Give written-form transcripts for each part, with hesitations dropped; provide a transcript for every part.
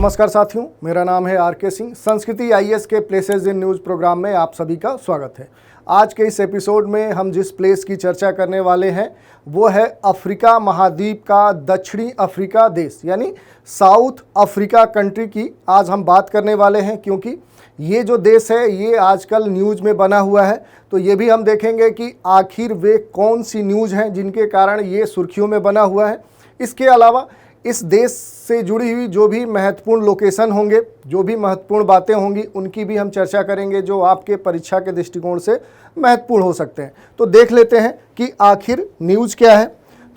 नमस्कार साथियों, मेरा नाम है आर के सिंह। संस्कृति आईएएस के प्लेसेस इन न्यूज़ प्रोग्राम में आप सभी का स्वागत है। आज के इस एपिसोड में हम जिस प्लेस की चर्चा करने वाले हैं वो है अफ्रीका महाद्वीप का दक्षिणी अफ्रीका देश यानी साउथ अफ्रीका कंट्री की आज हम बात करने वाले हैं, क्योंकि ये जो देश है ये आजकल न्यूज़ में बना हुआ है। तो ये भी हम देखेंगे कि आखिर वे कौन सी न्यूज़ हैं जिनके कारण ये सुर्खियों में बना हुआ है। इसके अलावा इस देश से जुड़ी हुई जो भी महत्वपूर्ण लोकेशन होंगे, जो भी महत्वपूर्ण बातें होंगी, उनकी भी हम चर्चा करेंगे जो आपके परीक्षा के दृष्टिकोण से महत्वपूर्ण हो सकते हैं। तो देख लेते हैं कि आखिर न्यूज़ क्या है।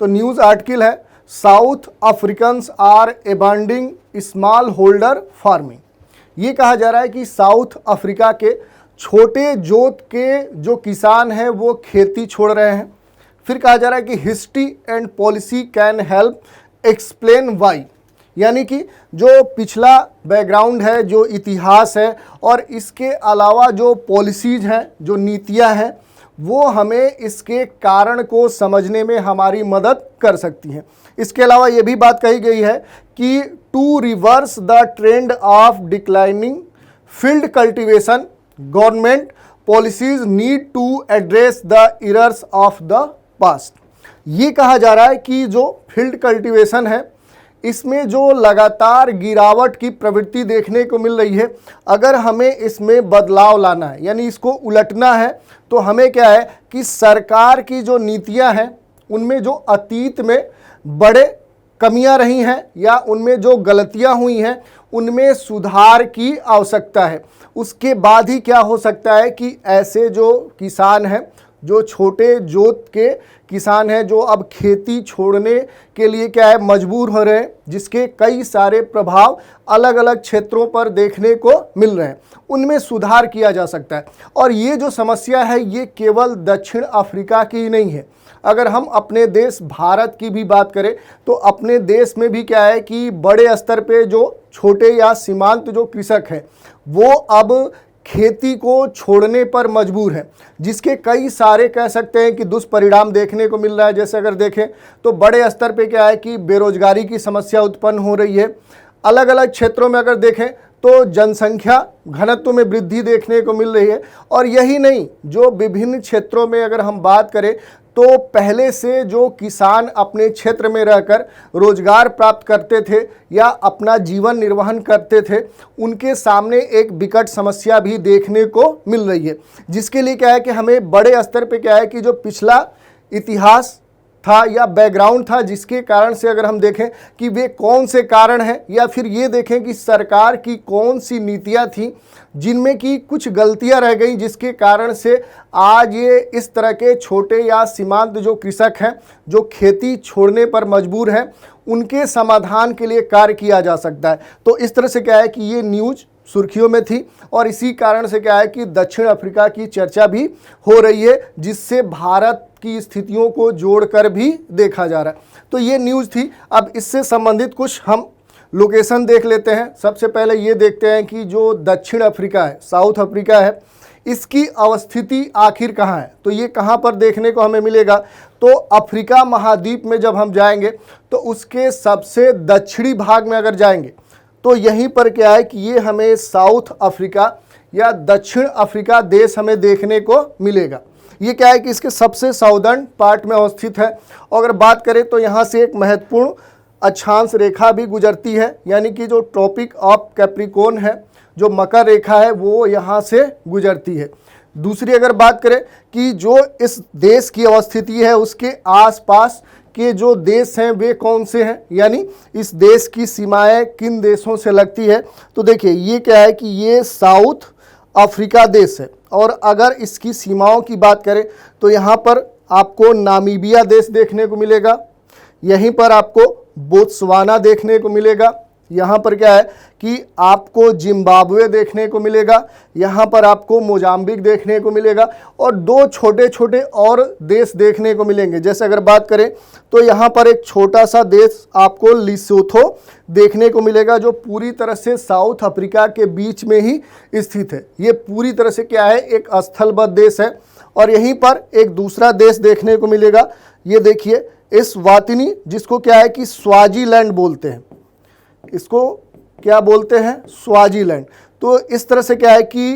तो न्यूज़ आर्टिकल है South Africans are abandoning small holder farming. ये कहा जा रहा है कि साउथ अफ्रीका के छोटे जोत के जो किसान हैं वो खेती छोड़ रहे हैं। फिर कहा जा रहा है कि history and policy can help explain why, यानी कि जो पिछला बैकग्राउंड है, जो इतिहास है और इसके अलावा जो पॉलिसीज हैं, जो नीतियां हैं, वो हमें इसके कारण को समझने में हमारी मदद कर सकती हैं। इसके अलावा ये भी बात कही गई है कि to reverse the trend of declining field cultivation government policies need to address the errors of the past. ये कहा जा रहा है कि जो फील्ड कल्टीवेशन है इसमें जो लगातार गिरावट की प्रवृत्ति देखने को मिल रही है, अगर हमें इसमें बदलाव लाना है यानी इसको उलटना है, तो हमें क्या है कि सरकार की जो नीतियां हैं उनमें जो अतीत में बड़े कमियां रही हैं या उनमें जो गलतियां हुई हैं उनमें सुधार की आवश्यकता है। उसके बाद ही क्या हो सकता है कि ऐसे जो किसान हैं, जो छोटे जोत के किसान हैं, जो अब खेती छोड़ने के लिए क्या है मजबूर हो रहे हैं, जिसके कई सारे प्रभाव अलग अलग क्षेत्रों पर देखने को मिल रहे हैं, उनमें सुधार किया जा सकता है। और ये जो समस्या है ये केवल दक्षिण अफ्रीका की ही नहीं है। अगर हम अपने देश भारत की भी बात करें तो अपने देश में भी क्या है कि बड़े स्तर पे जो छोटे या सीमांत जो कृषक हैं वो अब खेती को छोड़ने पर मजबूर है, जिसके कई सारे कह सकते हैं कि दुष्परिणाम देखने को मिल रहा है। जैसे अगर देखें तो बड़े स्तर पे क्या है कि बेरोजगारी की समस्या उत्पन्न हो रही है। अलग अलग क्षेत्रों में अगर देखें तो जनसंख्या घनत्व में वृद्धि देखने को मिल रही है। और यही नहीं, जो विभिन्न क्षेत्रों में अगर हम बात करें तो पहले से जो किसान अपने क्षेत्र में रहकर रोजगार प्राप्त करते थे या अपना जीवन निर्वहन करते थे, उनके सामने एक विकट समस्या भी देखने को मिल रही है, जिसके लिए क्या है कि हमें बड़े स्तर पे क्या है कि जो पिछला इतिहास था या बैकग्राउंड था, जिसके कारण से अगर हम देखें कि वे कौन से कारण हैं, या फिर ये देखें कि सरकार की कौन सी नीतियां थी जिनमें कि कुछ गलतियां रह गई, जिसके कारण से आज ये इस तरह के छोटे या सीमांत जो कृषक हैं जो खेती छोड़ने पर मजबूर हैं, उनके समाधान के लिए कार्य किया जा सकता है। तो इस तरह से क्या है कि ये न्यूज़ सुर्खियों में थी और इसी कारण से क्या है कि दक्षिण अफ्रीका की चर्चा भी हो रही है, जिससे भारत की स्थितियों को जोड़कर भी देखा जा रहा है। तो ये न्यूज़ थी। अब इससे संबंधित कुछ हम लोकेशन देख लेते हैं। सबसे पहले ये देखते हैं कि जो दक्षिण अफ्रीका है, साउथ अफ्रीका है, इसकी अवस्थिति आखिर कहाँ है। तो ये कहाँ पर देखने को हमें मिलेगा, तो अफ्रीका महाद्वीप में जब हम जाएंगे तो उसके सबसे दक्षिणी भाग में अगर जाएंगे तो यहीं पर क्या है कि ये हमें साउथ अफ्रीका या दक्षिण अफ्रीका देश हमें देखने को मिलेगा। ये क्या है कि इसके सबसे साउदर्न पार्ट में अवस्थित है। और अगर बात करें तो यहाँ से एक महत्वपूर्ण अक्षांश रेखा भी गुजरती है, यानी कि जो ट्रॉपिक ऑफ कैप्रिकॉर्न है, जो मकर रेखा है, वो यहाँ से गुजरती है। दूसरी अगर बात करें कि जो इस देश की अवस्थिति है उसके आसपास के जो देश हैं वे कौन से हैं, यानी इस देश की सीमाएं किन देशों से लगती है। तो देखिए ये क्या है कि ये साउथ अफ्रीका देश है। और अगर इसकी सीमाओं की बात करें तो यहाँ पर आपको नामीबिया देश देखने को मिलेगा, यहीं पर आपको बोत्सवाना देखने को मिलेगा, यहाँ पर क्या है कि आपको जिम्बाब्वे देखने को मिलेगा, यहाँ पर आपको मोजाम्बिक देखने को मिलेगा और दो छोटे छोटे और देश देखने को मिलेंगे। जैसे अगर बात करें तो यहाँ पर एक छोटा सा देश आपको लिसोथो देखने को मिलेगा, जो पूरी तरह से साउथ अफ्रीका के बीच में ही स्थित है। ये पूरी तरह से क्या है, एक स्थलबद्ध देश है। और यहीं पर एक दूसरा देश देखने को मिलेगा, ये देखिए इस वातिनी, जिसको क्या है कि स्वाजीलैंड बोलते हैं, इसको क्या बोलते हैं, स्वाजीलैंड। तो इस तरह से क्या है कि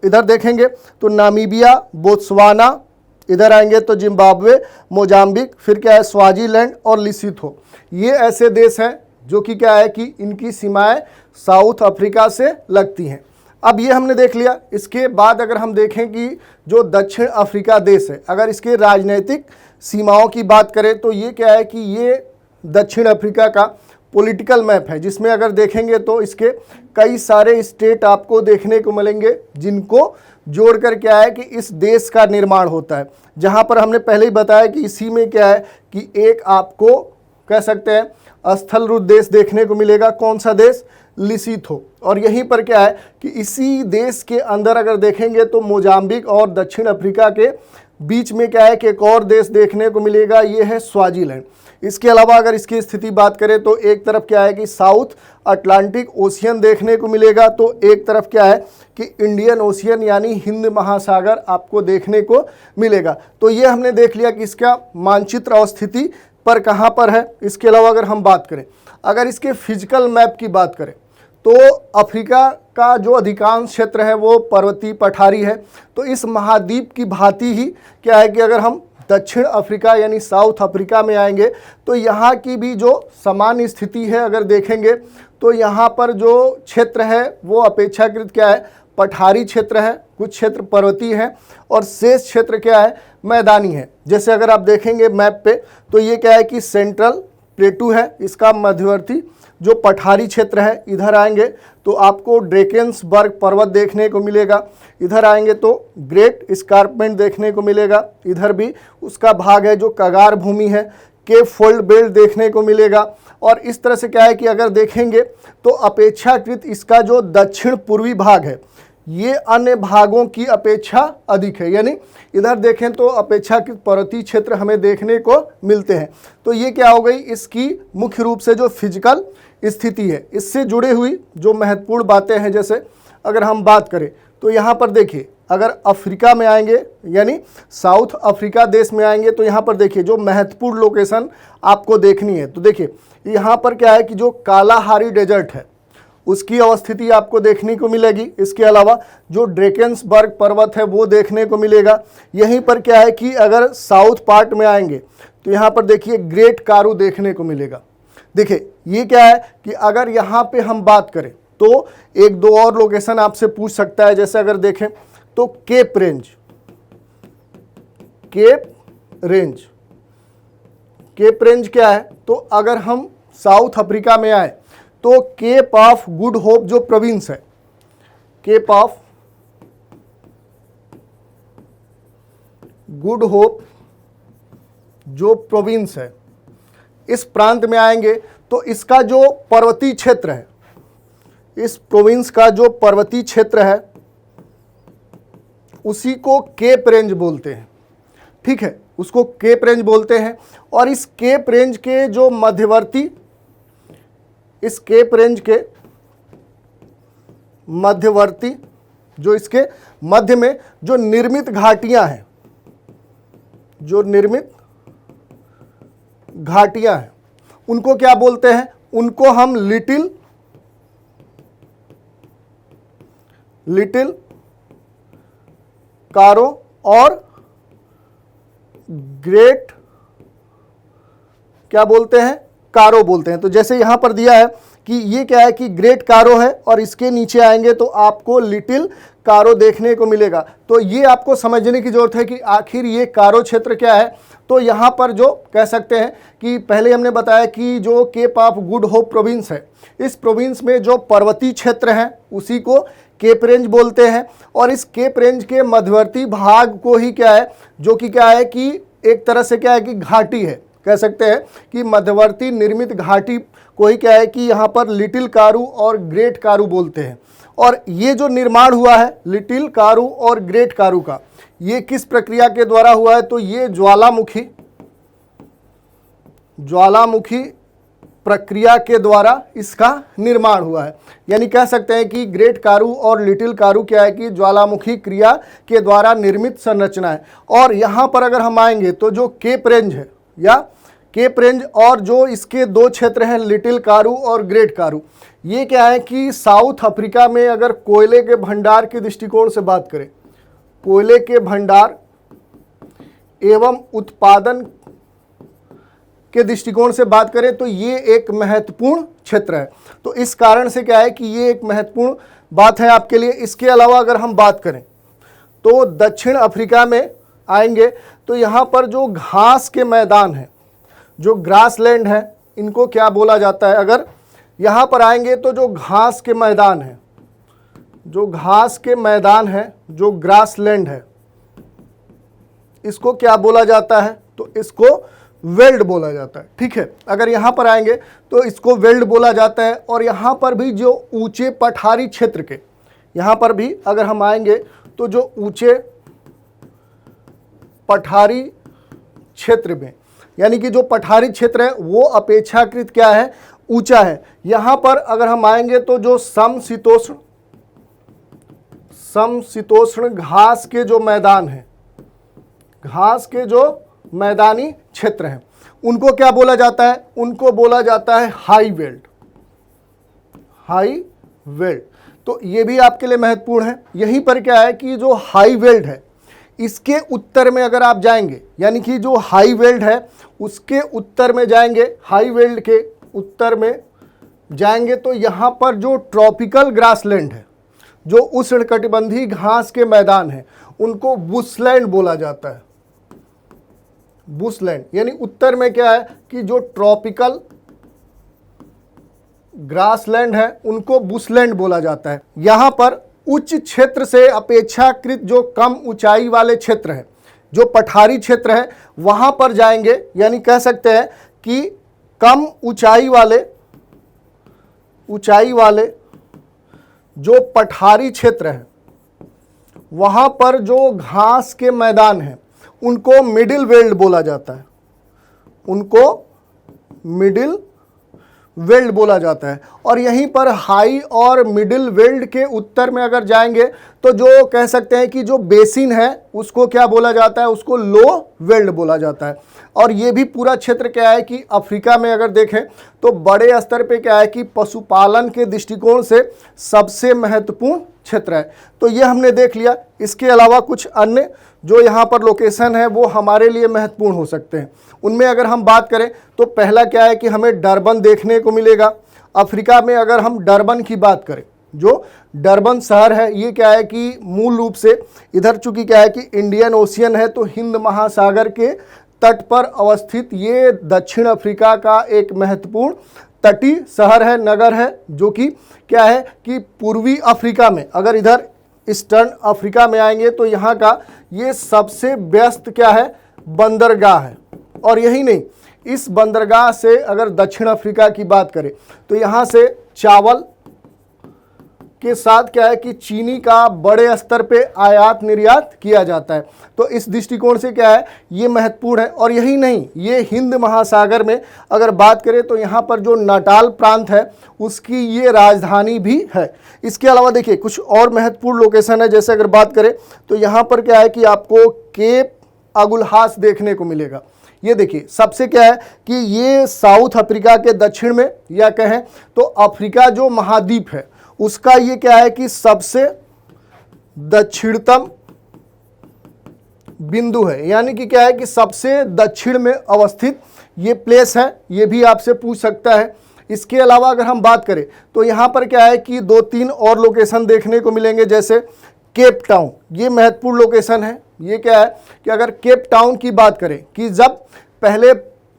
इधर देखेंगे तो नामीबिया, बोत्सवाना, इधर आएंगे तो जिम्बाब्वे, मोजाम्बिक, फिर क्या है स्वाजीलैंड और लिसिथो। ये ऐसे देश हैं जो कि क्या है कि इनकी सीमाएं साउथ अफ्रीका से लगती हैं। अब ये हमने देख लिया। इसके बाद अगर हम देखें कि जो दक्षिण अफ्रीका देश है, अगर इसके राजनीतिक सीमाओं की बात करें तो ये क्या है कि ये दक्षिण अफ्रीका का पॉलिटिकल मैप है, जिसमें अगर देखेंगे तो इसके कई सारे स्टेट आपको देखने को मिलेंगे जिनको जोड़कर क्या है कि इस देश का निर्माण होता है। जहां पर हमने पहले ही बताया कि इसी में क्या है कि एक आपको कह सकते हैं स्थल रूप देश देखने को मिलेगा। कौन सा देश, लिसिथो। और यहीं पर क्या है कि इसी देश के अंदर अगर देखेंगे तो मोजाम्बिक और दक्षिण अफ्रीका के बीच में क्या है कि एक और देश देखने को मिलेगा, ये है स्वाजीलैंड। इसके अलावा अगर इसकी स्थिति बात करें तो एक तरफ क्या है कि साउथ अटलांटिक ओशियन देखने को मिलेगा, तो एक तरफ क्या है कि इंडियन ओशियन यानी हिंद महासागर आपको देखने को मिलेगा। तो ये हमने देख लिया कि इसका मानचित्र और स्थिति पर कहाँ पर है। इसके अलावा अगर हम बात करें, अगर इसके फिजिकल मैप की बात करें तो अफ्रीका का जो अधिकांश क्षेत्र है वो पर्वतीय पठारी है। तो इस महाद्वीप की भांति ही क्या है कि अगर हम दक्षिण अफ्रीका यानी साउथ अफ्रीका में आएंगे तो यहाँ की भी जो सामान्य स्थिति है अगर देखेंगे तो यहाँ पर जो क्षेत्र है वो अपेक्षाकृत क्या है, पठारी क्षेत्र है, कुछ क्षेत्र पर्वतीय है और शेष क्षेत्र क्या है, मैदानी है। जैसे अगर आप देखेंगे मैप पे तो ये क्या है कि सेंट्रल प्लेटू है, इसका मध्यवर्ती जो पठारी क्षेत्र है। इधर आएंगे तो आपको ड्रेकेंसबर्ग पर्वत देखने को मिलेगा, इधर आएंगे तो ग्रेट स्कार्पमेंट देखने को मिलेगा, इधर भी उसका भाग है जो कगार भूमि है, केप फोल्ड बेल्ट देखने को मिलेगा। और इस तरह से क्या है कि अगर देखेंगे तो अपेक्षाकृत इसका जो दक्षिण पूर्वी भाग है ये अन्य भागों की अपेक्षा अधिक है, यानी इधर देखें तो अपेक्षाकृत पर्वतीय क्षेत्र हमें देखने को मिलते हैं। तो ये क्या हो गई, इसकी मुख्य रूप से जो फिजिकल स्थिति है। इससे जुड़े हुई जो महत्वपूर्ण बातें हैं, जैसे अगर हम बात करें तो यहाँ पर देखिए अगर अफ्रीका में आएंगे यानी साउथ अफ्रीका देश में आएंगे तो यहाँ पर देखिए जो महत्वपूर्ण लोकेशन आपको देखनी है। तो देखिए यहाँ पर क्या है कि जो कालाहारी डेजर्ट है उसकी अवस्थिति आपको देखने को मिलेगी। इसके अलावा जो ड्रेकेंसबर्ग पर्वत है वो देखने को मिलेगा। यहीं पर क्या है कि अगर साउथ पार्ट में आएंगे तो यहाँ पर देखिए ग्रेट कारू देखने को मिलेगा। देखिए ये क्या है कि अगर यहाँ पे हम बात करें तो एक दो और लोकेशन आपसे पूछ सकता है। जैसे अगर देखें तो केप रेंज, केप रेंज क्या है, तो अगर हम साउथ अफ्रीका में आए तो केप ऑफ गुड होप जो प्रोविंस है, केप ऑफ गुड होप जो प्रोविंस है, इस प्रांत में आएंगे तो इसका जो पर्वतीय क्षेत्र है, इस प्रोविंस का जो पर्वतीय क्षेत्र है उसी को केप रेंज बोलते हैं। ठीक है, उसको केप रेंज बोलते हैं। और इस केप रेंज के जो मध्यवर्ती, इस केप रेंज के मध्यवर्ती जो इसके मध्य में जो निर्मित घाटियां हैं, जो निर्मित घाटियां हैं उनको क्या बोलते हैं, उनको हम लिटिल कारो और ग्रेट क्या बोलते हैं, कारो बोलते हैं। तो जैसे यहां पर दिया है कि ये क्या है कि ग्रेट कारो है और इसके नीचे आएंगे तो आपको लिटिल कारो देखने को मिलेगा। तो ये आपको समझने की जरूरत है कि आखिर ये कारो क्षेत्र क्या है। तो यहाँ पर जो कह सकते हैं कि पहले हमने बताया कि जो Cape of Good Hope province है, इस प्रोविंस में जो पर्वतीय क्षेत्र है उसी को केप रेंज बोलते हैं। और इस केप रेंज के मध्यवर्ती भाग को ही क्या है, जो कि क्या है कि एक तरह से क्या है कि घाटी है, कह सकते हैं कि मध्यवर्ती निर्मित घाटी को ही क्या है कि यहाँ पर लिटिल कारू और ग्रेट कारू बोलते हैं। और ये जो निर्माण हुआ है लिटिल कारू और ग्रेट कारू का, ये किस प्रक्रिया के द्वारा हुआ है, तो ये ज्वालामुखी प्रक्रिया के द्वारा इसका निर्माण हुआ है। यानी कह सकते हैं कि ग्रेट कारू और लिटिल कारू क्या है कि ज्वालामुखी क्रिया के द्वारा निर्मित संरचना है। और यहाँ पर अगर हम आएंगे तो जो केप रेंज है या केप रेंज और जो इसके दो क्षेत्र हैं लिटिल कारू और ग्रेट कारू, ये क्या है कि साउथ अफ्रीका में अगर कोयले के भंडार के दृष्टिकोण से बात करें, कोयले के भंडार एवं उत्पादन के दृष्टिकोण से बात करें तो ये एक महत्वपूर्ण क्षेत्र है। तो इस कारण से क्या है कि ये एक महत्वपूर्ण बात है आपके लिए। इसके अलावा अगर हम बात करें तो दक्षिण अफ्रीका में आएंगे तो यहाँ पर जो घास के मैदान हैं, जो ग्रासलैंड है, इनको क्या बोला जाता है? अगर यहाँ पर आएंगे तो जो घास के मैदान हैं, जो घास के मैदान है, जो ग्रासलैंड है, इसको क्या बोला जाता है? तो इसको वेल्ड बोला जाता है। ठीक है, अगर यहाँ पर आएंगे तो इसको वेल्ड बोला जाता है। और यहाँ पर भी जो ऊंचे पठारी क्षेत्र के, यहाँ पर भी अगर हम आएंगे तो जो ऊंचे पठारी क्षेत्र में, यानी कि जो पठारी क्षेत्र है वो अपेक्षाकृत क्या है? ऊंचा है। यहाँ पर अगर हम आएंगे तो जो समशीतोष्ण घास के जो मैदान हैं, घास के जो मैदानी क्षेत्र हैं, उनको क्या बोला जाता है? उनको बोला जाता है हाई वेल्ड, हाई वेल्ड। तो ये भी आपके लिए महत्वपूर्ण है। यहीं पर क्या है कि जो हाई वेल्ड है, इसके उत्तर में अगर आप जाएंगे, यानी कि जो हाई वेल्ड है उसके उत्तर में जाएंगे, हाई वेल्ड के उत्तर में जाएंगे तो यहाँ पर जो ट्रॉपिकल ग्रासलैंड है, जो उष्णकटिबंधीय घास के मैदान हैं, उनको बुशलैंड बोला जाता है। बुशलैंड यानी उत्तर में क्या है कि जो ट्रॉपिकल ग्रासलैंड है उनको बुशलैंड बोला जाता है। यहाँ पर उच्च क्षेत्र से अपेक्षाकृत जो कम ऊंचाई वाले क्षेत्र हैं, जो पठारी क्षेत्र है, वहां पर जाएंगे, यानी कह सकते हैं कि कम ऊंचाई वाले जो पठारी क्षेत्र है, वहां पर जो घास के मैदान हैं उनको मिडिल वेल्ड बोला जाता है, उनको मिडिल वेल्ड बोला जाता है। और यहीं पर हाई और मिडिल वेल्ड के उत्तर में अगर जाएंगे तो जो कह सकते हैं कि जो बेसिन है उसको क्या बोला जाता है? उसको लो वेल्ड बोला जाता है। और ये भी पूरा क्षेत्र क्या है कि अफ्रीका में अगर देखें तो बड़े स्तर पे क्या है कि पशुपालन के दृष्टिकोण से सबसे महत्वपूर्ण क्षेत्र है। तो ये हमने देख लिया। इसके अलावा कुछ अन्य जो यहाँ पर लोकेशन है वो हमारे लिए महत्वपूर्ण हो सकते हैं। उनमें अगर हम बात करें तो पहला क्या है कि हमें डरबन देखने को मिलेगा। अफ्रीका में अगर हम डरबन की बात करें, जो डरबन शहर है, ये क्या है कि मूल रूप से इधर चूंकि क्या है कि इंडियन ओशियन है, तो हिंद महासागर के तट पर अवस्थित ये दक्षिण अफ्रीका का एक महत्वपूर्ण तटीय शहर है, नगर है, जो कि क्या है कि पूर्वी अफ्रीका में, अगर इधर ईस्टर्न अफ्रीका में आएंगे तो यहाँ का ये सबसे व्यस्त क्या है? बंदरगाह है। और यही नहीं, इस बंदरगाह से अगर दक्षिण अफ्रीका की बात करें तो यहाँ से चावल के साथ क्या है कि चीनी का बड़े स्तर पे आयात निर्यात किया जाता है। तो इस दृष्टिकोण से क्या है, ये महत्वपूर्ण है। और यही नहीं, ये हिंद महासागर में अगर बात करें तो यहाँ पर जो नाटाल प्रांत है उसकी ये राजधानी भी है। इसके अलावा देखिए कुछ और महत्वपूर्ण लोकेशन है। जैसे अगर बात करें तो यहाँ पर क्या है कि आपको केप अगुलहास देखने को मिलेगा। ये देखिए सबसे क्या है कि ये साउथ अफ्रीका के दक्षिण में, या कहें तो अफ्रीका जो महाद्वीप है उसका ये क्या है कि सबसे दक्षिणतम बिंदु है, यानी कि क्या है कि सबसे दक्षिण में अवस्थित ये प्लेस है। ये भी आपसे पूछ सकता है। इसके अलावा अगर हम बात करें तो यहाँ पर क्या है कि 2-3 और लोकेशन देखने को मिलेंगे। जैसे केप टाउन, ये महत्वपूर्ण लोकेशन है। ये क्या है कि अगर केप टाउन की बात करें कि जब पहले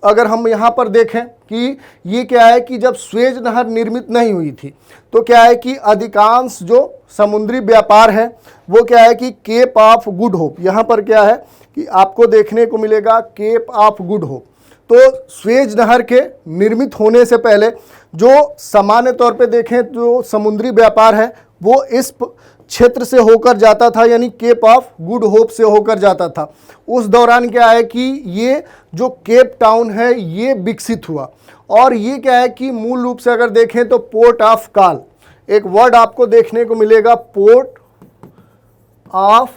अगर हम यहाँ पर देखें कि ये क्या है कि जब स्वेज नहर निर्मित नहीं हुई थी तो क्या है कि अधिकांश जो समुद्री व्यापार है वो क्या है कि केप ऑफ गुड होप, यहाँ पर क्या है कि आपको देखने को मिलेगा केप ऑफ गुड होप। तो स्वेज नहर के निर्मित होने से पहले जो सामान्य तौर पे देखें जो समुद्री व्यापार है वो इस क्षेत्र से होकर जाता था, यानी केप ऑफ गुड होप से होकर जाता था। उस दौरान क्या है कि ये जो केप टाउन है ये विकसित हुआ। और ये क्या है कि मूल रूप से अगर देखें तो पोर्ट ऑफ काल, एक वर्ड आपको देखने को मिलेगा, पोर्ट ऑफ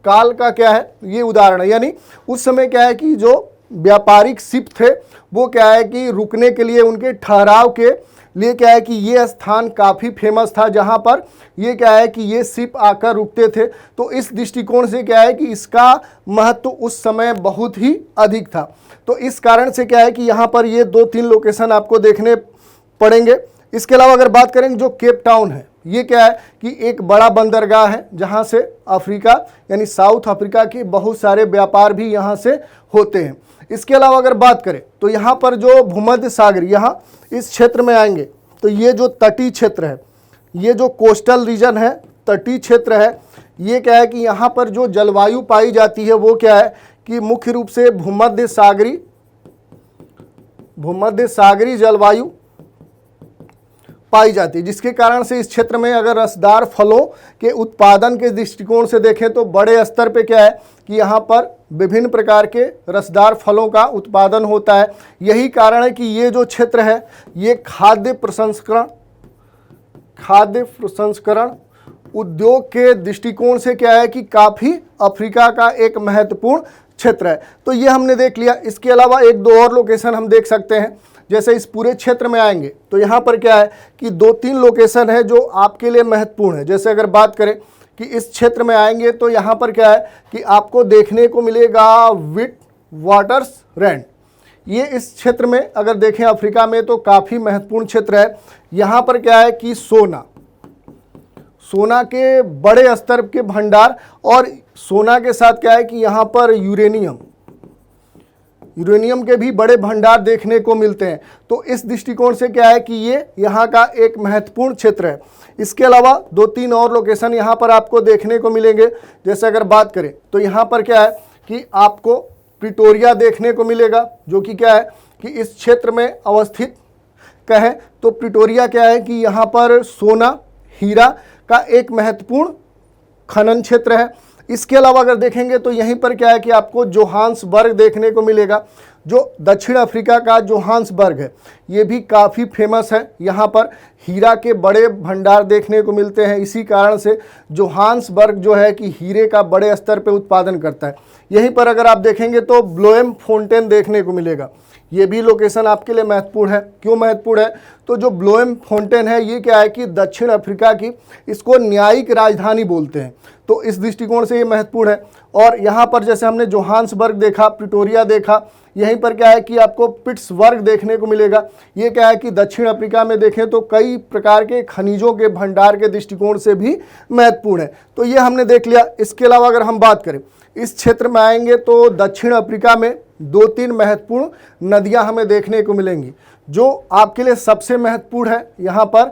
काल का क्या है ये उदाहरण है। यानी उस समय क्या है कि जो व्यापारिक शिप थे वो क्या है कि रुकने के लिए, उनके ठहराव के लिए क्या है कि ये स्थान काफ़ी फेमस था, जहाँ पर ये क्या है कि ये शिप आकर रुकते थे। तो इस दृष्टिकोण से क्या है कि इसका महत्व उस समय बहुत ही अधिक था। तो इस कारण से क्या है कि यहाँ पर ये 2-3 लोकेशन आपको देखने पड़ेंगे। इसके अलावा अगर बात करें जो केप टाउन है, ये क्या है कि एक बड़ा बंदरगाह है, जहाँ से अफ्रीका यानी साउथ अफ्रीका के बहुत सारे व्यापार भी यहाँ से होते हैं। इसके अलावा अगर बात करें तो यहाँ पर जो भूमध्य सागर, यहाँ इस क्षेत्र में आएंगे तो ये जो तटीय क्षेत्र है, ये जो कोस्टल रीजन है, तटीय क्षेत्र है, ये क्या है कि यहाँ पर जो जलवायु पाई जाती है वो क्या है कि मुख्य रूप से भूमध्य सागरी जलवायु पाई जाती है, जिसके कारण से इस क्षेत्र में अगर रसदार फलों के उत्पादन के दृष्टिकोण से देखें तो बड़े स्तर पे क्या है कि यहाँ पर विभिन्न प्रकार के रसदार फलों का उत्पादन होता है। यही कारण है कि ये जो क्षेत्र है ये खाद्य प्रसंस्करण उद्योग के दृष्टिकोण से क्या है कि काफ़ी अफ्रीका का एक महत्वपूर्ण क्षेत्र है। तो ये हमने देख लिया। इसके अलावा 1-2 और लोकेशन हम देख सकते हैं। जैसे इस पूरे क्षेत्र में आएंगे तो यहाँ पर क्या है कि 2-3 लोकेशन है जो आपके लिए महत्वपूर्ण है। जैसे अगर बात करें कि इस क्षेत्र में आएंगे तो यहाँ पर क्या है कि आपको देखने को मिलेगा विट वाटर्स रैंड। ये इस क्षेत्र में अगर देखें अफ्रीका में तो काफ़ी महत्वपूर्ण क्षेत्र है। यहाँ पर क्या है कि सोना के बड़े स्तर के भंडार, और सोना के साथ क्या है कि यहाँ पर यूरेनियम के भी बड़े भंडार देखने को मिलते हैं। तो इस दृष्टिकोण से क्या है कि ये यहाँ का एक महत्वपूर्ण क्षेत्र है। इसके अलावा 2-3 और लोकेशन यहाँ पर आपको देखने को मिलेंगे। जैसे अगर बात करें तो यहाँ पर क्या है कि आपको प्रिटोरिया देखने को मिलेगा, जो कि क्या है कि इस क्षेत्र में अवस्थित कहें तो प्रिटोरिया क्या है कि यहाँ पर सोना हीरा का एक महत्वपूर्ण खनन क्षेत्र है। इसके अलावा अगर देखेंगे तो यहीं पर क्या है कि आपको जोहान्सबर्ग देखने को मिलेगा, जो दक्षिण अफ्रीका का जोहान्सबर्ग है, ये भी काफ़ी फेमस है। यहाँ पर हीरा के बड़े भंडार देखने को मिलते हैं। इसी कारण से जोहान्सबर्ग जो है कि हीरे का बड़े स्तर पे उत्पादन करता है। यहीं पर अगर आप देखेंगे तो ब्लोएम फाउंटेन देखने को मिलेगा। ये भी लोकेशन आपके लिए महत्वपूर्ण है। क्यों महत्वपूर्ण है? तो जो ब्लोएम फाउंटेन है ये क्या है कि दक्षिण अफ्रीका की, इसको न्यायिक राजधानी बोलते हैं। तो इस दृष्टिकोण से ये महत्वपूर्ण है। और यहाँ पर जैसे हमने जोहान्सबर्ग देखा, प्रिटोरिया देखा, यहीं पर क्या है कि आपको पिट्सबर्ग देखने को मिलेगा। ये क्या है कि दक्षिण अफ्रीका में देखें तो कई प्रकार के खनिजों के भंडार के दृष्टिकोण से भी महत्वपूर्ण है। तो ये हमने देख लिया। इसके अलावा अगर हम बात करें इस क्षेत्र में आएंगे तो दक्षिण अफ्रीका में 2-3 महत्वपूर्ण नदियां हमें देखने को मिलेंगी, जो आपके लिए सबसे महत्वपूर्ण है। यहाँ पर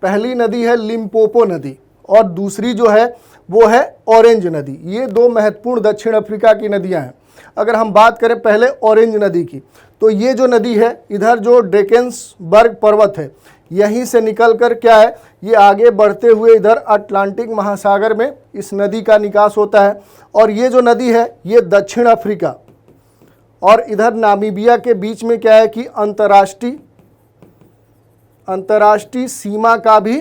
पहली नदी है लिम्पोपो नदी और दूसरी जो है वो है ऑरेंज नदी। ये 2 महत्वपूर्ण दक्षिण अफ्रीका की नदियां हैं। अगर हम बात करें पहले ऑरेंज नदी की, तो ये जो नदी है इधर जो ड्रेकेंसबर्ग पर्वत है, यहीं से निकलकर क्या है ये आगे बढ़ते हुए इधर अटलांटिक महासागर में इस नदी का निकास होता है। और ये जो नदी है ये दक्षिण अफ्रीका और इधर नामीबिया के बीच में क्या है कि अंतर्राष्ट्रीय सीमा का भी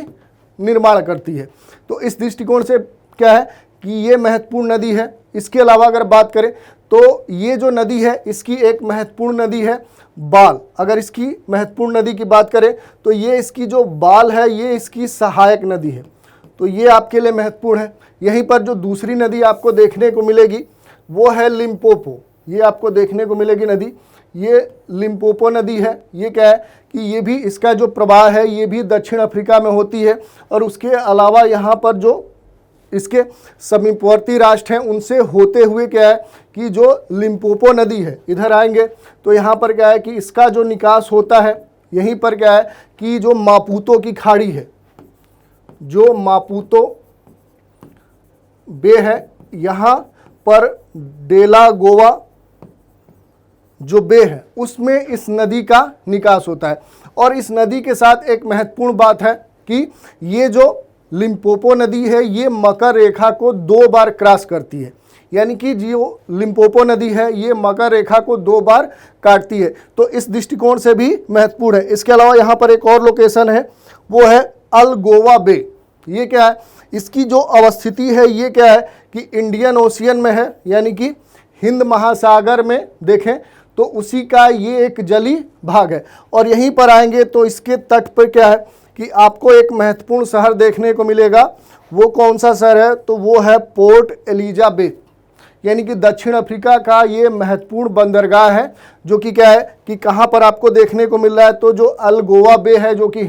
निर्माण करती है। तो इस दृष्टिकोण से क्या है कि ये महत्वपूर्ण नदी है। इसके अलावा अगर बात करें तो ये जो नदी है इसकी एक महत्वपूर्ण नदी है बाल। अगर इसकी महत्वपूर्ण नदी की बात करें तो ये इसकी जो बाल है ये इसकी सहायक नदी है। तो ये आपके लिए महत्वपूर्ण है। यहीं पर जो दूसरी नदी आपको देखने को मिलेगी वो है लिम्पोपो। ये आपको देखने को मिलेगी नदी, ये लिम्पोपो नदी है। ये क्या है कि ये भी इसका जो प्रवाह है ये भी दक्षिण अफ्रीका में होती है। और उसके अलावा यहाँ पर जो इसके समीपवर्ती राष्ट्र हैं उनसे होते हुए क्या है कि जो लिम्पोपो नदी है इधर आएंगे तो यहाँ पर क्या है कि इसका जो निकास होता है यहीं पर क्या है कि जो मापुतो की खाड़ी है, जो मापुतो बे है, यहाँ पर डेलागोवा जो बे है उसमें इस नदी का निकास होता है। और इस नदी के साथ एक महत्वपूर्ण बात है कि ये जो लिम्पोपो नदी है ये मकर रेखा को 2 बार क्रॉस करती है। यानी कि जो लिम्पोपो नदी है ये मकर रेखा को 2 बार काटती है। तो इस दृष्टिकोण से भी महत्वपूर्ण है। इसके अलावा यहाँ पर एक और लोकेशन है वो है अलगोवा बे। ये क्या है, इसकी जो अवस्थिति है ये क्या है कि इंडियन ओशियन में है, यानी कि हिंद महासागर में देखें तो उसी का ये एक जली भाग है। और यहीं पर आएंगे तो इसके तट पर क्या है कि आपको एक महत्वपूर्ण शहर देखने को मिलेगा। वो कौन सा शहर है? तो वो है पोर्ट एलिजाबेथ, यानी कि दक्षिण अफ्रीका का ये महत्वपूर्ण बंदरगाह है, जो कि क्या है कि कहाँ पर आपको देखने को मिल रहा है? तो जो अलगोवा बे है, जो कि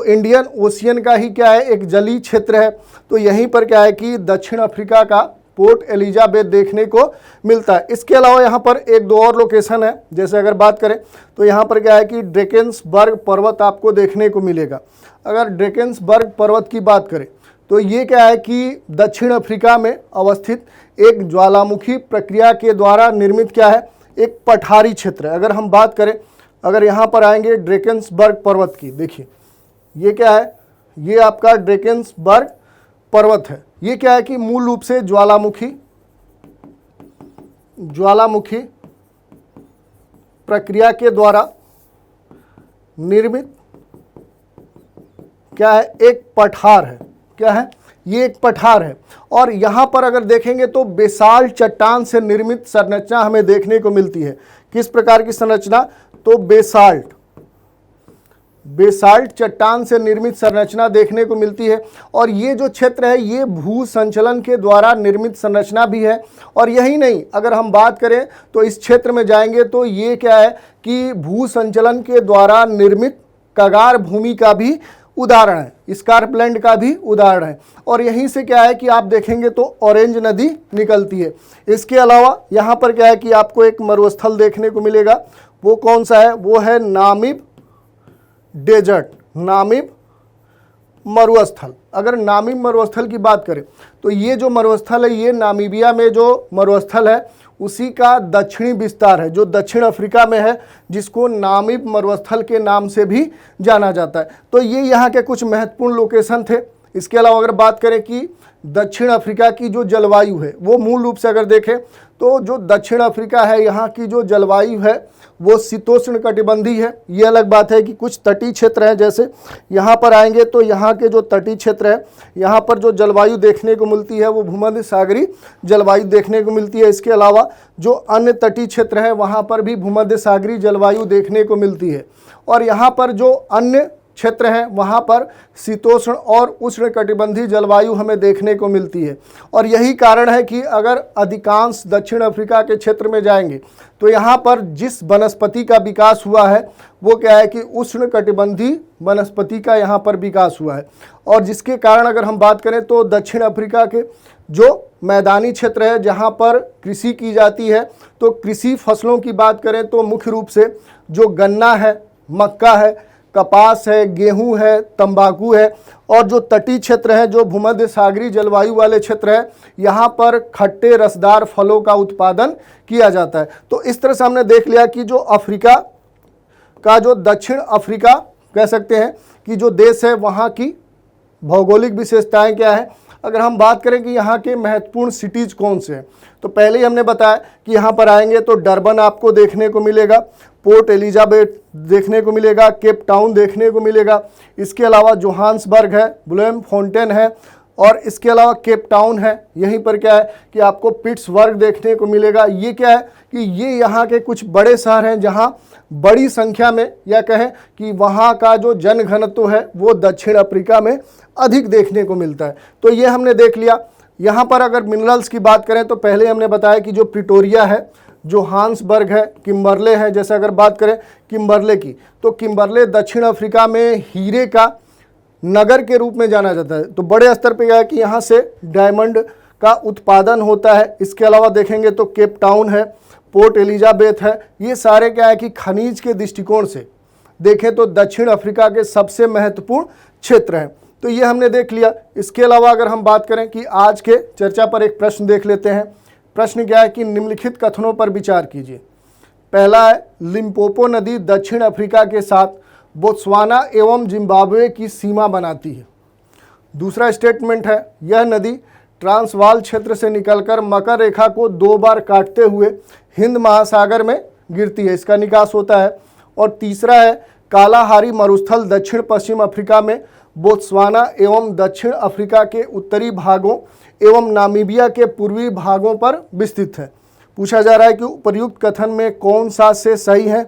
इंडियन ओशियन का ही क्या है एक जलीय क्षेत्र है। तो यहीं पर क्या है कि दक्षिण अफ्रीका का पोर्ट एलिजाबेथ देखने को मिलता है। इसके अलावा यहाँ पर एक दो और लोकेशन है, जैसे अगर बात करें तो यहाँ पर क्या है कि ड्रेकेंसबर्ग पर्वत आपको देखने को मिलेगा। अगर ड्रेकेंसबर्ग पर्वत की बात करें तो ये क्या है कि दक्षिण अफ्रीका में अवस्थित एक ज्वालामुखी प्रक्रिया के द्वारा निर्मित क्या है एक पठारी क्षेत्र है। अगर हम बात करें, अगर यहाँ पर आएंगे ड्रेकेंसबर्ग पर्वत की, देखिए ये क्या है, ये आपका ड्रेकेंसबर्ग पर्वत है। ये क्या है कि मूल रूप से ज्वालामुखी प्रक्रिया के द्वारा निर्मित क्या है एक पठार है। क्या है? ये एक पठार है। और यहाँ पर अगर देखेंगे तो बेसाल्ट चट्टान से निर्मित संरचना हमें देखने को मिलती है। किस प्रकार की संरचना? तो बेसाल्ट चट्टान से निर्मित संरचना देखने को मिलती है। और ये जो क्षेत्र है ये भू संचलन के द्वारा निर्मित संरचना भी है। और यही नहीं, अगर हम बात करें तो इस क्षेत्र में जाएंगे तो ये क्या है कि भू संचलन के द्वारा निर्मित कगार भूमि का भी उदाहरण है, स्कार्पलैंड का भी उदाहरण है। और यहीं से क्या है कि आप देखेंगे तो ऑरेंज नदी निकलती है। इसके अलावा यहाँ पर क्या है कि आपको एक मरुस्थल देखने को मिलेगा। वो कौन सा है? वो है नामीब डेजर्ट, नामीब मरुस्थल। अगर नामीब मरुस्थल की बात करें तो ये जो मरुस्थल है ये नामीबिया में जो मरुस्थल है उसी का दक्षिणी विस्तार है, जो दक्षिण अफ्रीका में है, जिसको नामीब मरुस्थल के नाम से भी जाना जाता है। तो ये यहाँ के कुछ महत्वपूर्ण लोकेशन थे। इसके अलावा अगर बात करें कि दक्षिण अफ्रीका की जो जलवायु है वो मूल रूप से अगर देखें तो जो दक्षिण अफ्रीका है यहाँ की जो जलवायु है वो शीतोष्ण कटिबंधीय है। ये अलग बात है कि कुछ तटीय क्षेत्र हैं, जैसे यहाँ पर आएंगे तो यहाँ के जो तटीय क्षेत्र है यहाँ पर जो जलवायु देखने को मिलती है वो भूमध्य सागरीय जलवायु देखने को मिलती है। इसके अलावा जो अन्य तटीय क्षेत्र है वहाँ पर भी भूमध्य सागरीय जलवायु देखने को मिलती है। और यहाँ पर जो अन्य क्षेत्र हैं वहाँ पर शीतोष्ण और उष्ण कटिबंधीय जलवायु हमें देखने को मिलती है। और यही कारण है कि अगर अधिकांश दक्षिण अफ्रीका के क्षेत्र में जाएंगे तो यहाँ पर जिस वनस्पति का विकास हुआ है वो क्या है कि उष्ण कटिबंधीय वनस्पति का यहाँ पर विकास हुआ है। और जिसके कारण अगर हम बात करें तो दक्षिण अफ्रीका के जो मैदानी क्षेत्र है जहाँ पर कृषि की जाती है, तो कृषि फसलों की बात करें तो मुख्य रूप से जो गन्ना है, मक्का है, कपास है, गेहूं है, तंबाकू है। और जो तटीय क्षेत्र है, जो भूमध्य सागरीय जलवायु वाले क्षेत्र है, यहाँ पर खट्टे रसदार फलों का उत्पादन किया जाता है। तो इस तरह से हमने देख लिया कि जो अफ्रीका का जो दक्षिण अफ्रीका कह सकते हैं कि जो देश है वहाँ की भौगोलिक विशेषताएं क्या है। अगर हम बात करें कि यहाँ के महत्वपूर्ण सिटीज कौन से हैं तो पहले ही हमने बताया कि यहाँ पर आएंगे तो डरबन आपको देखने को मिलेगा, पोर्ट एलिजाबेथ देखने को मिलेगा, केप टाउन देखने को मिलेगा। इसके अलावा जोहान्सबर्ग है, ब्लूमफोंटेन है और इसके अलावा केप टाउन है। यहीं पर क्या है कि आपको पिट्सबर्ग देखने को मिलेगा। ये क्या है कि ये यहाँ के कुछ बड़े शहर हैं जहाँ बड़ी संख्या में या कहें कि वहाँ का जो जनघनत्व है वो दक्षिण अफ्रीका में अधिक देखने को मिलता है। तो ये हमने देख लिया। यहाँ पर अगर मिनरल्स की बात करें तो पहले हमने बताया कि जो प्रिटोरिया है, जोहान्सबर्ग है, किम्बरले है। जैसे अगर बात करें किम्बरले की तो किम्बरले दक्षिण अफ्रीका में हीरे का नगर के रूप में जाना जाता है। तो बड़े स्तर पे क्या है कि यहाँ से डायमंड का उत्पादन होता है। इसके अलावा देखेंगे तो केप टाउन है, पोर्ट एलिजाबेथ है। ये सारे क्या है कि खनिज के दृष्टिकोण से देखें तो दक्षिण अफ्रीका के सबसे महत्वपूर्ण क्षेत्र हैं। तो ये हमने देख लिया। इसके अलावा अगर हम बात करें कि आज के चर्चा पर एक प्रश्न देख लेते हैं। प्रश्न क्या है कि निम्नलिखित कथनों पर विचार कीजिए। पहला है लिम्पोपो नदी दक्षिण अफ्रीका के साथ बोत्सवाना एवं जिम्बाब्वे की सीमा बनाती है। दूसरा स्टेटमेंट है यह नदी ट्रांसवाल क्षेत्र से निकलकर मकर रेखा को 2 बार काटते हुए हिंद महासागर में गिरती है, इसका निकास होता है। और तीसरा है कालाहारी मरुस्थल दक्षिण पश्चिम अफ्रीका में बोत्सवाना एवं दक्षिण अफ्रीका के उत्तरी भागों एवं नामीबिया के पूर्वी भागों पर विस्तृत है। पूछा जा रहा है कि उपर्युक्त कथन में कौन सा से सही है।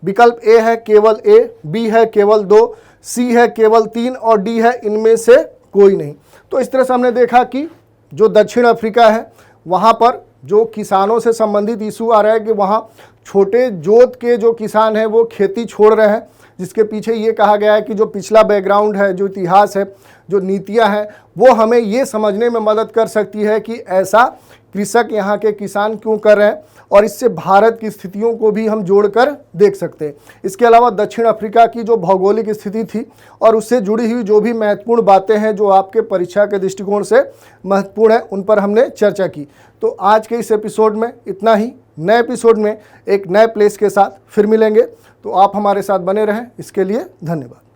विकल्प ए है केवल ए, बी है केवल 2, सी है केवल 3 और डी है इनमें से कोई नहीं। तो इस तरह से हमने देखा कि जो दक्षिण अफ्रीका है वहाँ पर जो किसानों से संबंधित इशू आ रहा है कि वहाँ छोटे जोत के जो किसान हैं वो खेती छोड़ रहे हैं, जिसके पीछे ये कहा गया है कि जो पिछला बैकग्राउंड है, जो इतिहास है, जो नीतियाँ हैं, वो हमें ये समझने में मदद कर सकती है कि ऐसा कृषक यहाँ के किसान क्यों कर रहे हैं, और इससे भारत की स्थितियों को भी हम जोड़कर देख सकते हैं। इसके अलावा दक्षिण अफ्रीका की जो भौगोलिक स्थिति थी और उससे जुड़ी हुई जो भी महत्वपूर्ण बातें हैं जो आपके परीक्षा के दृष्टिकोण से महत्वपूर्ण है, उन पर हमने चर्चा की। तो आज के इस एपिसोड में इतना ही। नए एपिसोड में एक नए प्लेस के साथ फिर मिलेंगे, तो आप हमारे साथ बने रहें। इसके लिए धन्यवाद।